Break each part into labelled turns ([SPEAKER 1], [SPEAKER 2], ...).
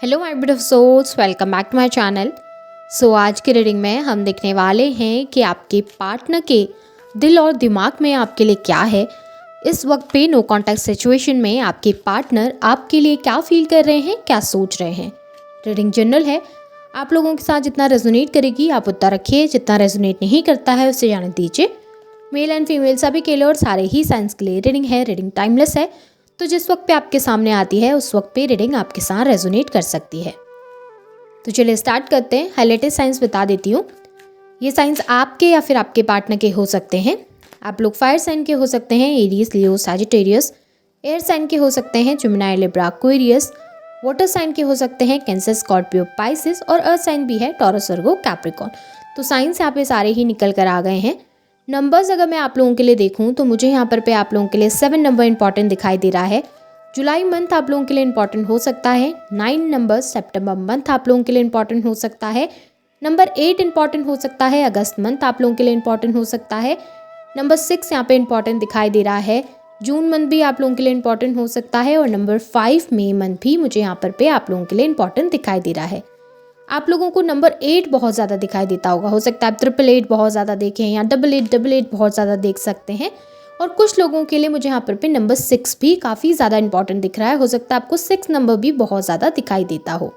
[SPEAKER 1] Hello my beautiful souls, welcome back to my channel. आज की reading में हम देखने वाले हैं कि आपके पार्टनर के दिल और दिमाग में आपके लिए क्या है। इस वक्त पे नो कॉन्टैक्ट सिचुएशन में आपके पार्टनर आपके लिए क्या फील कर रहे हैं, क्या सोच रहे हैं। रीडिंग जनरल है, आप लोगों के साथ जितना रेजोनेट करेगी आप उतना रखिए, जितना रेजोनेट नहीं करता है उसे जाने दीजिए। मेल एंड फीमेल सभी के लिए और सारे ही साइंस के लिए रीडिंग है। रीडिंग टाइमलेस है, तो जिस वक्त पे आपके सामने आती है उस वक्त पे रीडिंग आपके साथ रेजोनेट कर सकती है। तो चलिए स्टार्ट करते हैं। हाईलाइटेड साइंस बता देती हूँ। ये साइंस आपके या फिर आपके पार्टनर के हो सकते हैं। आप लोग फायर साइन के हो सकते हैं, Aries, Leo, Sagittarius. Air sign के हो सकते हैं, Gemini, Libra, Aquarius. Water sign के हो सकते हैं, कैंसर, स्कॉर्पियो, पाइसिस। और अर्थ साइन भी है, टॉरस, वर्गो, कैप्रिकॉर्न। तो साइंस यहाँ पे सारे ही निकल कर आ गए हैं। नंबर्स अगर मैं आप लोगों के लिए देखूं तो मुझे यहाँ पर पे आप लोगों के लिए 7 नंबर इंपॉर्टेंट दिखाई दे रहा है। जुलाई मंथ आप लोगों के लिए इंपॉर्टेंट हो सकता है। 9 नंबर सितंबर मंथ आप लोगों के लिए इंपॉर्टेंट हो सकता है। नंबर 8 इंपॉर्टेंट हो सकता है। अगस्त मंथ आप लोगों के लिए इंपॉर्टेंट हो सकता है। नंबर 6 यहाँ पे इंपॉर्टेंट दिखाई दे रहा है। जून मंथ भी आप लोगों के लिए इंपॉर्टेंट हो सकता है। और नंबर 5 मई मंथ भी मुझे यहाँ पर पे आप लोगों के लिए इंपॉर्टेंट दिखाई दे रहा है। आप लोगों को नंबर 8 बहुत ज़्यादा दिखाई देता होगा। हो सकता है आप 888 बहुत ज़्यादा देखें या 8888 बहुत ज़्यादा देख सकते हैं। और कुछ लोगों के लिए मुझे यहाँ पर पे नंबर 6 भी काफ़ी ज़्यादा इंपॉर्टेंट दिख रहा है। हो सकता है आपको 6 नंबर भी बहुत ज़्यादा दिखाई देता हो।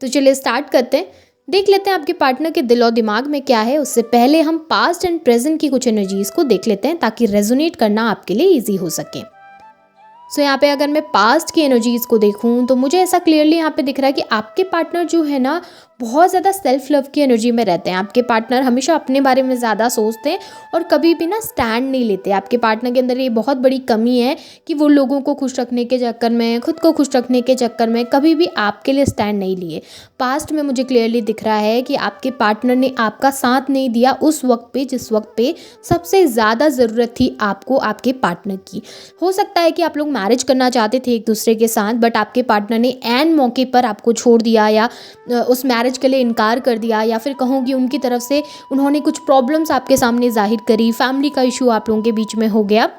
[SPEAKER 1] तो चलिए स्टार्ट करते हैं, देख लेते हैं आपके पार्टनर के दिल और दिमाग में क्या है। उससे पहले हम पास्ट एंड प्रेजेंट की कुछ एनर्जीज को देख लेते हैं ताकि रेजोनेट करना आपके लिए ईजी हो सके। यहाँ पे अगर मैं पास्ट की एनर्जीज को देखूं तो मुझे ऐसा क्लियरली यहाँ पे दिख रहा है कि आपके पार्टनर जो है ना बहुत ज़्यादा सेल्फ लव की एनर्जी में रहते हैं। आपके पार्टनर हमेशा अपने बारे में ज़्यादा सोचते हैं और कभी भी ना स्टैंड नहीं लेते। आपके पार्टनर के अंदर ये बहुत बड़ी कमी है कि वो लोगों को खुश रखने के चक्कर में, खुद को खुश रखने के चक्कर में कभी भी आपके लिए स्टैंड नहीं लिए। पास्ट में मुझे क्लियरली दिख रहा है कि आपके पार्टनर ने आपका साथ नहीं दिया उस वक्त पे जिस वक्त पे सबसे ज़्यादा ज़रूरत थी आपको आपके पार्टनर की। हो सकता है कि आप लोग मैरिज करना चाहते थे एक दूसरे के साथ, बट आपके पार्टनर ने एन मौके पर आपको छोड़ दिया या उस मैरिज के लिए इनकार कर दिया, या फिर कहूँगी उनकी तरफ से उन्होंने कुछ प्रॉब्लम्स आपके सामने जाहिर करी। फैमिली का इशू आप लोगों के बीच में हो गया।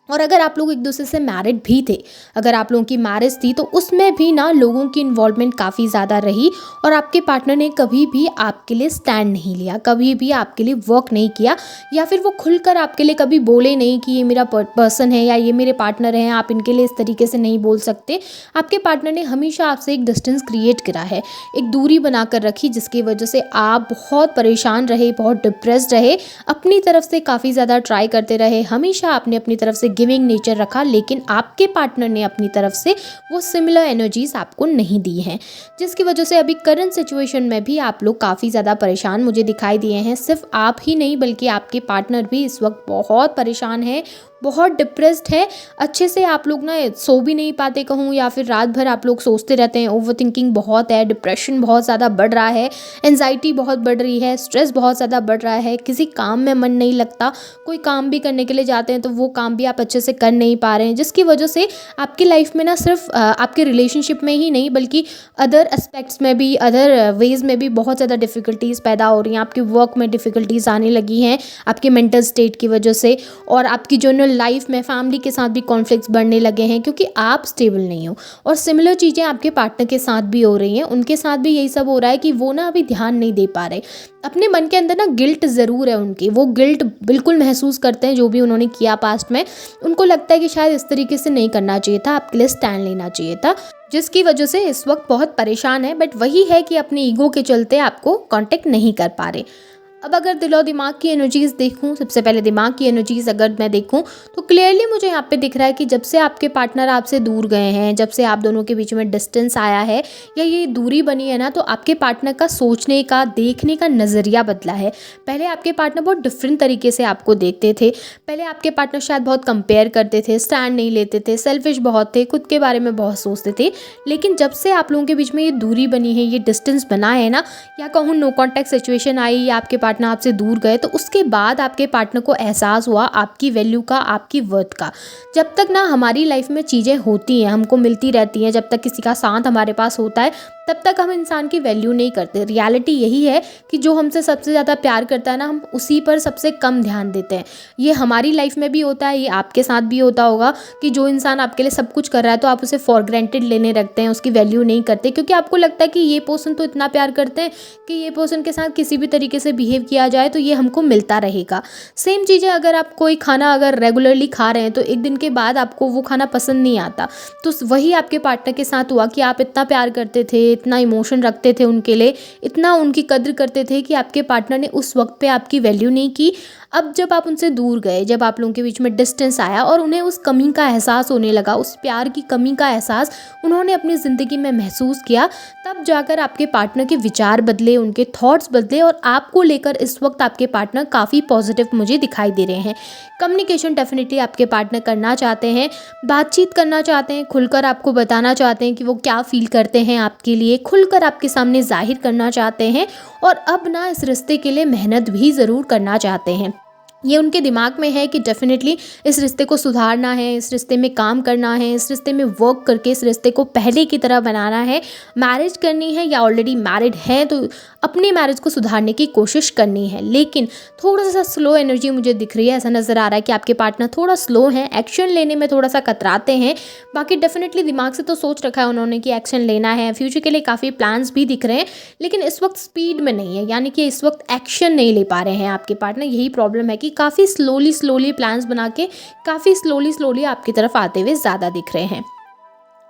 [SPEAKER 1] और अगर आप लोग एक दूसरे से मैरिड भी थे, अगर आप लोगों की मैरिज थी, तो उसमें भी ना लोगों की इन्वॉल्वमेंट काफ़ी ज़्यादा रही और आपके पार्टनर ने कभी भी आपके लिए स्टैंड नहीं लिया, कभी भी आपके लिए वर्क नहीं किया, या फिर वो खुलकर आपके लिए कभी बोले नहीं कि ये मेरा पर्सन है या ये मेरे पार्टनर हैं, आप इनके लिए इस तरीके से नहीं बोल सकते। आपके पार्टनर ने हमेशा आपसे एक डिस्टेंस क्रिएट करा है, एक दूरी बना कर रखी, जिसकी वजह से आप बहुत परेशान रहे, बहुत डिप्रेस्ड रहे, अपनी तरफ से काफ़ी ज़्यादा ट्राई करते रहे, हमेशा आपने अपनी तरफ से गिविंग नेचर रखा, लेकिन आपके पार्टनर ने अपनी तरफ से वो सिमिलर एनर्जीज आपको नहीं दी हैं, जिसकी वजह से अभी करंट सिचुएशन में भी आप लोग काफ़ी ज़्यादा परेशान मुझे दिखाई दिए हैं। सिर्फ आप ही नहीं बल्कि आपके पार्टनर भी इस वक्त बहुत परेशान है, बहुत डिप्रेस्ड है। अच्छे से आप लोग ना सो भी नहीं पाते कहूँ, या फिर रात भर आप लोग सोचते रहते हैं। ओवर थिंकिंग बहुत है, डिप्रेशन बहुत ज़्यादा बढ़ रहा है, एंजाइटी बहुत बढ़ रही है, स्ट्रेस बहुत ज़्यादा बढ़ रहा है, किसी काम में मन नहीं लगता, कोई काम भी करने के लिए जाते हैं तो वो काम भी आप अच्छे से कर नहीं पा रहे हैं, जिसकी वजह से आपकी लाइफ में ना सिर्फ आपके रिलेशनशिप में ही नहीं बल्कि अदर एस्पेक्ट्स में भी, अदर वेज में भी बहुत ज़्यादा डिफ़िकल्टीज़ पैदा हो रही हैं। आपके वर्क में डिफ़िकल्टीज़ आने लगी हैं आपके मेंटल स्टेट की वजह से, और आपकी जनरल लाइफ में फैमिली के साथ भी कॉन्फ्लिक्ट्स बढ़ने लगे हैं क्योंकि आप स्टेबल नहीं हो। और सिमिलर चीज़ें आपके पार्टनर के साथ भी हो रही हैं, उनके साथ भी यही सब हो रहा है कि वो ना अभी ध्यान नहीं दे पा रहे। अपने मन के अंदर ना गिल्ट ज़रूर है उनकी, वो गिल्ट बिल्कुल महसूस करते हैं जो भी उन्होंने किया पास्ट में। उनको लगता है कि शायद इस तरीके से नहीं करना चाहिए था, आपके लिए स्टैंड लेना चाहिए था, जिसकी वजह से इस वक्त बहुत परेशान है। बट वही है कि अपने ईगो के चलते आपको कांटेक्ट नहीं कर पा रहे। अब अगर दिल और दिमाग की एनर्जीज़ देखूं, सबसे पहले दिमाग की एनर्जीज़ अगर मैं देखूं तो क्लियरली मुझे यहाँ पे दिख रहा है कि जब से आपके पार्टनर आपसे दूर गए हैं, जब से आप दोनों के बीच में डिस्टेंस आया है या ये दूरी बनी है ना, तो आपके पार्टनर का सोचने का, देखने का नज़रिया बदला है। पहले आपके पार्टनर बहुत डिफरेंट तरीके से आपको देखते थे। पहले आपके पार्टनर शायद बहुत कंपेयर करते थे, स्टैंड नहीं लेते थे, सेल्फिश बहुत थे, खुद के बारे में बहुत सोचते थे। लेकिन जब से आप लोगों के बीच में ये दूरी बनी है, ये डिस्टेंस बना है ना, या कहूँ नो कॉन्टैक्ट सिचुएशन आई या आपके पार्टनर आपसे दूर गए, तो उसके बाद आपके पार्टनर को एहसास हुआ आपकी वैल्यू का, आपकी वर्थ का। जब तक ना हमारी लाइफ में चीज़ें होती हैं, हमको मिलती रहती हैं, जब तक किसी का साथ हमारे पास होता है, तब तक हम इंसान की वैल्यू नहीं करते। रियलिटी यही है कि जो हमसे सबसे ज़्यादा प्यार करता है ना, हम उसी पर सबसे कम ध्यान देते हैं। ये हमारी लाइफ में भी होता है, ये आपके साथ भी होता होगा कि जो इंसान आपके लिए सब कुछ कर रहा है तो आप उसे फॉर ग्रांटेड लेने रखते हैं, उसकी वैल्यू नहीं करते, क्योंकि आपको लगता है कि ये पर्सन तो इतना प्यार करते हैं कि ये पर्सन के साथ किसी भी तरीके से बिहेव किया जाए तो ये हमको मिलता रहेगा। सेम चीज़ें अगर आप कोई खाना अगर रेगुलरली खा रहे हैं तो एक दिन के बाद आपको वो खाना पसंद नहीं आता। तो वही आपके पार्टनर के साथ हुआ कि आप इतना प्यार करते थे, इतना इमोशन रखते थे उनके लिए, इतना उनकी कद्र करते थे कि आपके पार्टनर ने उस वक्त पे आपकी वैल्यू नहीं की। अब जब आप उनसे दूर गए, जब आप लोगों के बीच में डिस्टेंस आया और उन्हें उस कमी का एहसास होने लगा, उस प्यार की कमी का एहसास उन्होंने अपनी ज़िंदगी में महसूस किया, तब जाकर आपके पार्टनर के विचार बदले, उनके थॉट्स बदले और आपको लेकर इस वक्त आपके पार्टनर काफ़ी पॉजिटिव मुझे दिखाई दे रहे हैं। कम्युनिकेशन डेफिनेटली आपके पार्टनर करना चाहते हैं, बातचीत करना चाहते हैं, खुलकर आपको बताना चाहते हैं कि वो क्या फ़ील करते हैं आपके लिए, खुलकर आपके सामने ज़ाहिर करना चाहते हैं और अब ना इस रिश्ते के लिए मेहनत भी ज़रूर करना चाहते हैं। ये उनके दिमाग में है कि डेफिनेटली इस रिश्ते को सुधारना है, इस रिश्ते में काम करना है, इस रिश्ते में वर्क करके इस रिश्ते को पहले की तरह बनाना है। मैरिज करनी है या ऑलरेडी मैरिड हैं तो अपनी मैरिज को सुधारने की कोशिश करनी है। लेकिन थोड़ा सा स्लो एनर्जी मुझे दिख रही है, ऐसा नज़र आ रहा है कि आपके पार्टनर थोड़ा स्लो हैं, एक्शन लेने में थोड़ा सा कतराते हैं। बाकी डेफिनेटली दिमाग से तो सोच रखा है उन्होंने कि एक्शन लेना है, फ्यूचर के लिए काफ़ी प्लान्स भी दिख रहे हैं, लेकिन इस वक्त स्पीड में नहीं है, यानी कि इस वक्त एक्शन नहीं ले पा रहे हैं आपके पार्टनर। यही प्रॉब्लम है कि काफ़ी स्लोली प्लान्स बना के काफ़ी स्लोली आपकी तरफ आते हुए ज़्यादा दिख रहे हैं।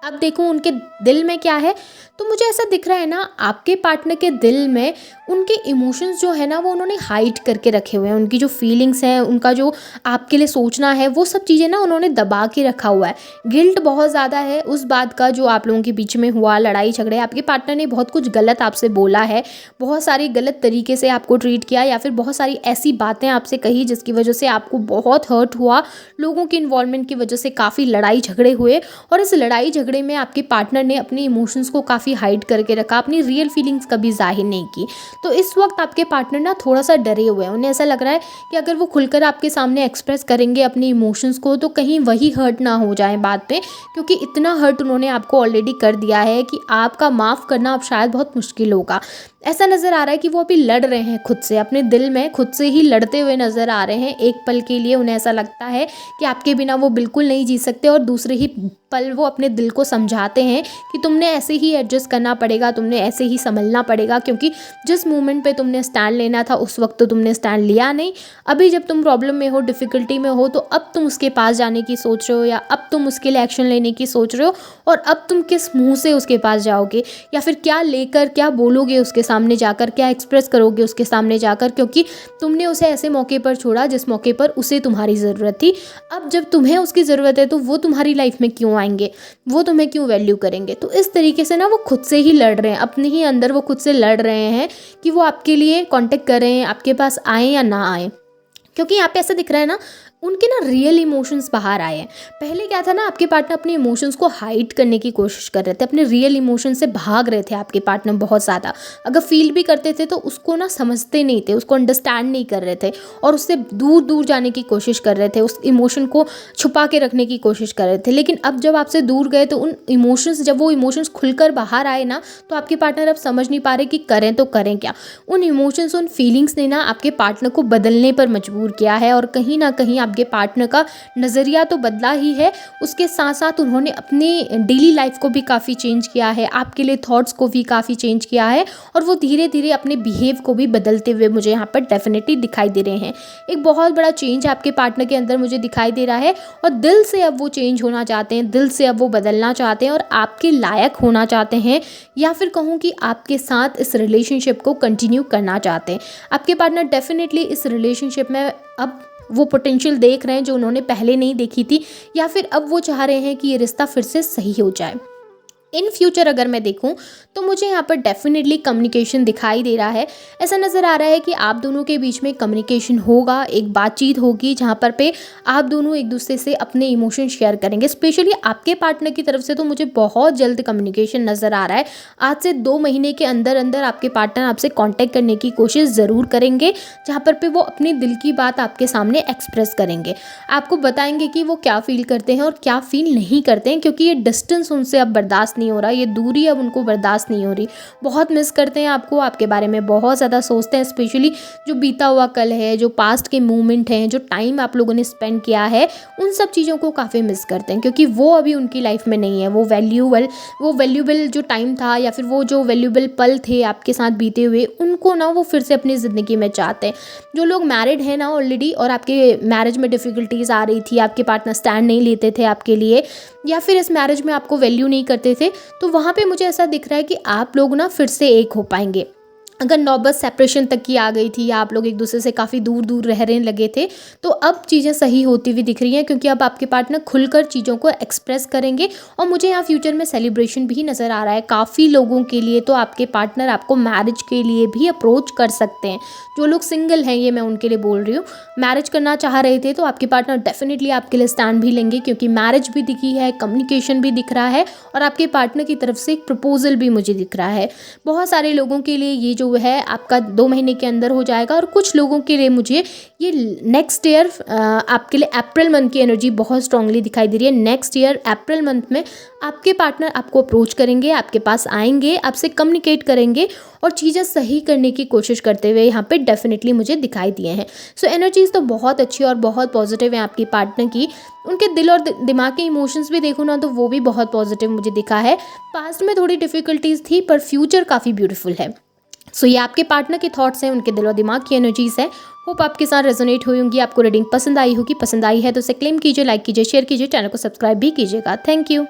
[SPEAKER 1] अब देखो उनके दिल में क्या है, तो मुझे ऐसा दिख रहा है ना, आपके पार्टनर के दिल में उनके इमोशंस जो है ना वो उन्होंने हाइड करके रखे हुए हैं। उनकी जो फीलिंग्स हैं, उनका जो आपके लिए सोचना है, वो सब चीज़ें ना उन्होंने दबा के रखा हुआ है। गिल्ट बहुत ज़्यादा है उस बात का जो आप लोगों के बीच में हुआ, लड़ाई झगड़े, आपके पार्टनर ने बहुत कुछ गलत आपसे बोला है, बहुत सारी गलत तरीके से आपको ट्रीट किया या फिर बहुत सारी ऐसी बातें आपसे कही जिसकी वजह से आपको बहुत हर्ट हुआ। लोगों के इन्वॉल्वमेंट की वजह से काफ़ी लड़ाई झगड़े हुए और इस लड़ाई झगड़े में आपके पार्टनर ने अपने इमोशंस को काफ़ी हाइड करके रखा, अपनी रियल फीलिंग्स कभी जाहिर नहीं की। तो इस वक्त आपके पार्टनर ना थोड़ा सा डरे हुए हैं। उन्हें ऐसा लग रहा है कि अगर वो खुलकर आपके सामने एक्सप्रेस करेंगे अपने इमोशंस को तो कहीं वही हर्ट ना हो जाए बाद पे, क्योंकि इतना हर्ट उन्होंने आपको ऑलरेडी कर दिया है कि आपका माफ़ करना अब शायद बहुत मुश्किल होगा। ऐसा नज़र आ रहा है कि वो अभी लड़ रहे हैं खुद से, अपने दिल में खुद से ही लड़ते हुए नज़र आ रहे हैं। एक पल के लिए उन्हें ऐसा लगता है कि आपके बिना वो बिल्कुल नहीं जी सकते और दूसरे ही पल वो अपने दिल को समझाते हैं कि तुमने ऐसे ही एडजस्ट करना पड़ेगा, तुमने ऐसे ही संभलना पड़ेगा, क्योंकि जिस मोमेंट पे तुमने स्टैंड लेना था उस वक्त तो तुमने स्टैंड लिया नहीं। अभी जब तुम प्रॉब्लम में हो, डिफ़िकल्टी में हो, तो अब तुम उसके पास जाने की सोच रहे हो या अब तुम उसके लिए एक्शन लेने की सोच रहे हो और अब तुम किस मुँह से उसके पास जाओगे या फिर क्या लेकर क्या बोलोगे उसके सामने जाकर, क्या एक्सप्रेस करोगे उसके सामने जाकर, क्योंकि तुमने उसे ऐसे मौके पर छोड़ा जिस मौके पर उसे तुम्हारी ज़रूरत थी। अब जब तुम्हें उसकी ज़रूरत है तो वो तुम्हारी लाइफ में क्यों आएंगे, वो तुम्हें क्यों वैल्यू करेंगे। तो इस तरीके से ना वो खुद से ही लड़ रहे हैं, अपने ही अंदर वो खुद से लड़ रहे हैं कि वो आपके लिए कांटेक्ट कर रहे हैं, आपके पास आए या ना आए, क्योंकि यहाँ पे ऐसा दिख रहा है ना उनके ना रियल इमोशंस बाहर आए हैं। पहले क्या था ना, आपके पार्टनर अपने इमोशंस को हाइड करने की कोशिश कर रहे थे, अपने रियल इमोशंस से भाग रहे थे आपके पार्टनर बहुत ज़्यादा। अगर फील भी करते थे तो उसको ना समझते नहीं थे, उसको अंडरस्टैंड नहीं कर रहे थे और उससे दूर दूर जाने की कोशिश कर रहे थे, उस इमोशन को छुपा के रखने की कोशिश कर रहे थे। लेकिन अब जब आपसे दूर गए तो उन इमोशंस, जब वो इमोशंस खुलकर बाहर आए ना, तो आपके पार्टनर अब समझ नहीं पा रहे कि करें तो करें क्या। उन इमोशंस, उन फीलिंग्स ने ना आपके पार्टनर को बदलने पर मजबूर किया है और कहीं ना कहीं आपके पार्टनर का नज़रिया तो बदला ही है, उसके साथ साथ उन्होंने अपनी डेली लाइफ को भी काफ़ी चेंज किया है, आपके लिए थॉट्स को भी काफ़ी चेंज किया है और वो धीरे धीरे अपने बिहेव को भी बदलते हुए मुझे यहाँ पर डेफिनेटली दिखाई दे रहे हैं। एक बहुत बड़ा चेंज आपके पार्टनर के अंदर मुझे दिखाई दे रहा है और दिल से अब वो चेंज होना चाहते हैं, दिल से अब वो बदलना चाहते हैं और आपके लायक होना चाहते हैं, या फिर कहूँ कि आपके साथ इस रिलेशनशिप को कंटिन्यू करना चाहते हैं। आपके पार्टनर डेफिनेटली इस रिलेशनशिप में अब वो पोटेंशियल देख रहे हैं जो उन्होंने पहले नहीं देखी थी, या फिर अब वो चाह रहे हैं कि ये रिश्ता फिर से सही हो जाए। इन फ्यूचर अगर मैं देखूं तो मुझे यहाँ पर डेफिनेटली कम्युनिकेशन दिखाई दे रहा है। ऐसा नज़र आ रहा है कि आप दोनों के बीच में कम्युनिकेशन होगा, एक बातचीत होगी जहाँ पर पे आप दोनों एक दूसरे से अपने इमोशन शेयर करेंगे। स्पेशली आपके पार्टनर की तरफ से तो मुझे बहुत जल्द कम्युनिकेशन नज़र आ रहा है। आज से 2 महीने के अंदर अंदर आपके पार्टनर आपसे कॉन्टैक्ट करने की कोशिश ज़रूर करेंगे, जहाँ पर पे वो अपने दिल की बात आपके सामने एक्सप्रेस करेंगे, आपको बताएंगे कि वो क्या फील करते हैं और क्या फील नहीं करते हैं, क्योंकि ये डिस्टेंस उनसे अब बर्दाश्त नहीं हो रहा, ये दूरी अब उनको बर्दाश्त नहीं हो रही, बहुत मिस करते हैं आपको, आपके बारे में बहुत ज़्यादा सोचते हैं, स्पेशली जो बीता हुआ कल है, जो पास्ट के मोमेंट हैं, जो टाइम आप लोगों ने स्पेंड किया है, उन सब चीज़ों को काफ़ी मिस करते हैं, क्योंकि वो अभी उनकी लाइफ में नहीं है। वो वैल्यूबल जो टाइम था या फिर वो जो वैल्यूबल पल थे आपके साथ बीते हुए, उनको ना वो फिर से अपनी ज़िंदगी में चाहते हैं। जो लोग मैरिड हैं ना ऑलरेडी, और आपके मैरिज में डिफ़िकल्टीज़ आ रही थी, आपके पार्टनर स्टैंड नहीं लेते थे आपके लिए, या फिर इस मैरिज में आपको वैल्यू नहीं करते थे, तो वहाँ पे मुझे ऐसा दिख रहा है कि आप लोग ना फिर से एक हो पाएंगे। अगर नौबत सेपरेशन तक की आ गई थी या आप लोग एक दूसरे से काफ़ी दूर दूर रहने लगे थे, तो अब चीज़ें सही होती हुई दिख रही हैं, क्योंकि अब आपके पार्टनर खुलकर चीज़ों को एक्सप्रेस करेंगे, और मुझे यहाँ फ्यूचर में सेलिब्रेशन भी नज़र आ रहा है काफ़ी लोगों के लिए। तो आपके पार्टनर आपको मैरिज के लिए भी अप्रोच कर सकते हैं। जो लोग सिंगल हैं, ये मैं उनके लिए बोल रही हूँ, मैरिज करना चाह रहे थे तो आपके पार्टनर डेफिनेटली आपके लिए स्टैंड भी लेंगे, क्योंकि मैरिज भी दिखी है, कम्युनिकेशन भी दिख रहा है, और आपके पार्टनर की तरफ से एक प्रपोजल भी मुझे दिख रहा है। बहुत सारे लोगों के लिए ये जो है आपका 2 महीने के अंदर हो जाएगा, और कुछ लोगों के लिए मुझे ये नेक्स्ट ईयर आपके लिए अप्रैल मंथ की एनर्जी बहुत स्ट्रांगली दिखाई दे रही है। नेक्स्ट ईयर अप्रैल मंथ में आपके पार्टनर आपको अप्रोच करेंगे, आपके पास आएंगे, आपसे कम्युनिकेट करेंगे, और चीज़ें सही करने की कोशिश करते हुए यहाँ पे डेफिनेटली मुझे दिखाई दिए हैं। सो एनर्जीज तो बहुत अच्छी और बहुत पॉजिटिव है आपकी पार्टनर की। उनके दिल और दिमाग के इमोशंस भी देखो ना, तो वो भी बहुत पॉजिटिव मुझे दिखा है। पास्ट में थोड़ी डिफ़िकल्टीज थी, पर फ्यूचर काफ़ी ब्यूटीफुल है। सो ये आपके पार्टनर के थॉट्स हैं, उनके दिल और दिमाग की एनर्जीज है। होप आपके साथ रेजोनेट हुई होंगी, आपको रीडिंग पसंद आई होगी। पसंद आई है तो इसे क्लेम कीजिए, लाइक कीजिए, शेयर कीजिए, चैनल को सब्सक्राइब भी कीजिएगा। Thank you.